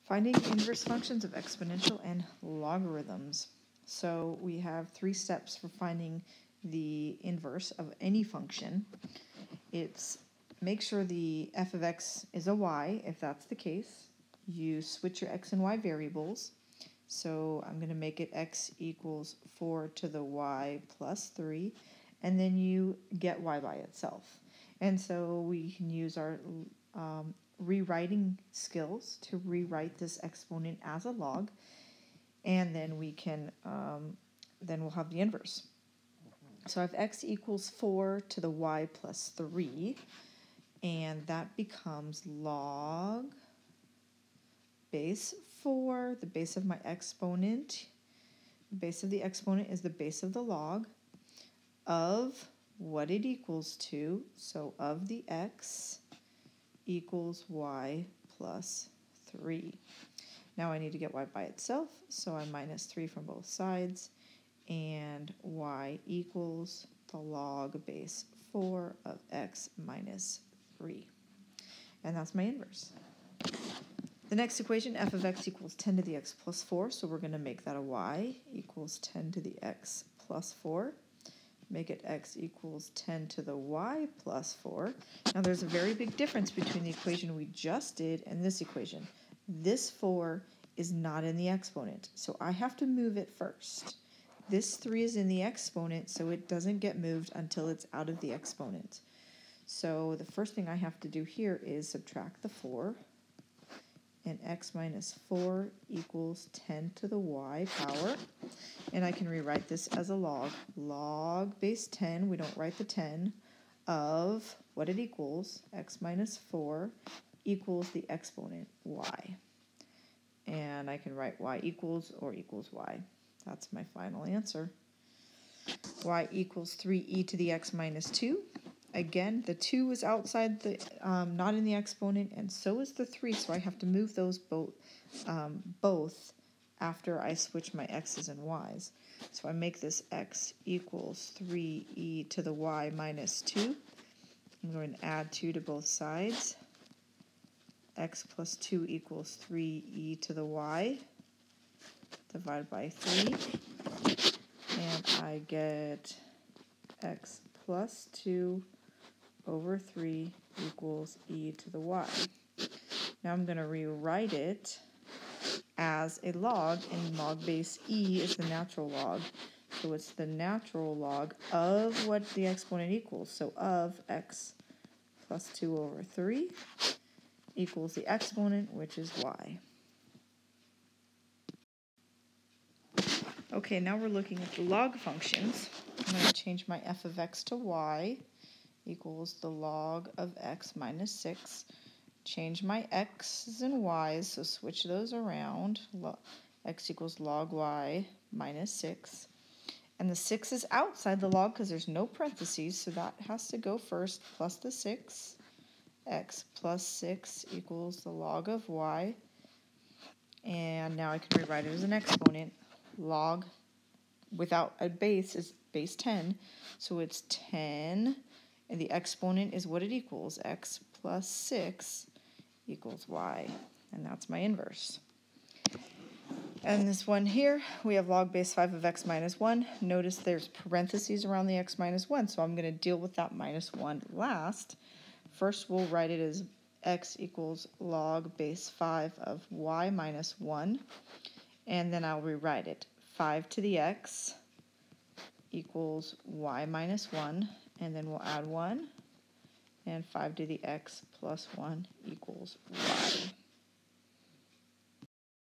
Finding inverse functions of exponential and logarithms. So we have 3 steps for finding the inverse of any function. It's make sure the f of x is a y. If that's the case, you switch your x and y variables. So I'm going to make it x equals 4 to the y plus 3, and then you get y by itself. And so we can use our rewriting skills to rewrite this exponent as a log, and then we can then we'll have the inverse. So I have x equals 4 to the y plus 3, and that becomes log base 4, the base of my exponent. The base of the exponent is the base of the log of what it equals to, so of the x equals y plus 3. Now I need to get y by itself, so I minus 3 from both sides, and y equals the log base 4 of x minus 3. And that's my inverse. The next equation, f of x equals 10 to the x plus 4, so we're going to make that a y equals 10 to the x plus 4. Make it x equals 10 to the y plus 4. Now there's a very big difference between the equation we just did and this equation. This 4 is not in the exponent, so I have to move it first. This 3 is in the exponent, so it doesn't get moved until it's out of the exponent. So the first thing I have to do here is subtract the 4, and x minus 4 equals 10 to the y power. And I can rewrite this as a log. Log base 10, we don't write the 10, of what it equals, x minus 4, equals the exponent y. And I can write y equals or equals y. That's my final answer. Y equals 3e to the x minus 2. Again, the 2 is outside the, not in the exponent, and so is the 3, so I have to move those both after I switch my x's and y's. So I make this x equals 3e to the y minus 2. I'm going to add 2 to both sides. X plus 2 equals 3e to the y divided by 3. And I get x plus 2 over 3 equals e to the y. Now I'm going to rewrite it as a log, and log base e is the natural log. So it's the natural log of what the exponent equals. So of x plus 2 over 3 equals the exponent, which is y. Okay, now we're looking at the log functions. I'm going to change my f of x to y equals the log of x minus 6. Change my x's and y's, so switch those around. X equals log y minus 6. And the 6 is outside the log because there's no parentheses, so that has to go first, plus the 6. X plus 6 equals the log of y. And now I can rewrite it as an exponent. Log without a base is base 10, so it's 10, and the exponent is what it equals, x plus 6 equals y, and that's my inverse. And this one here, we have log base 5 of x minus 1. Notice there's parentheses around the x minus 1, so I'm going to deal with that minus 1 last. First, we'll write it as x equals log base 5 of y minus 1, and then I'll rewrite it. 5 to the x equals y minus 1, and then we'll add 1, and 5 to the x plus 1 equals y.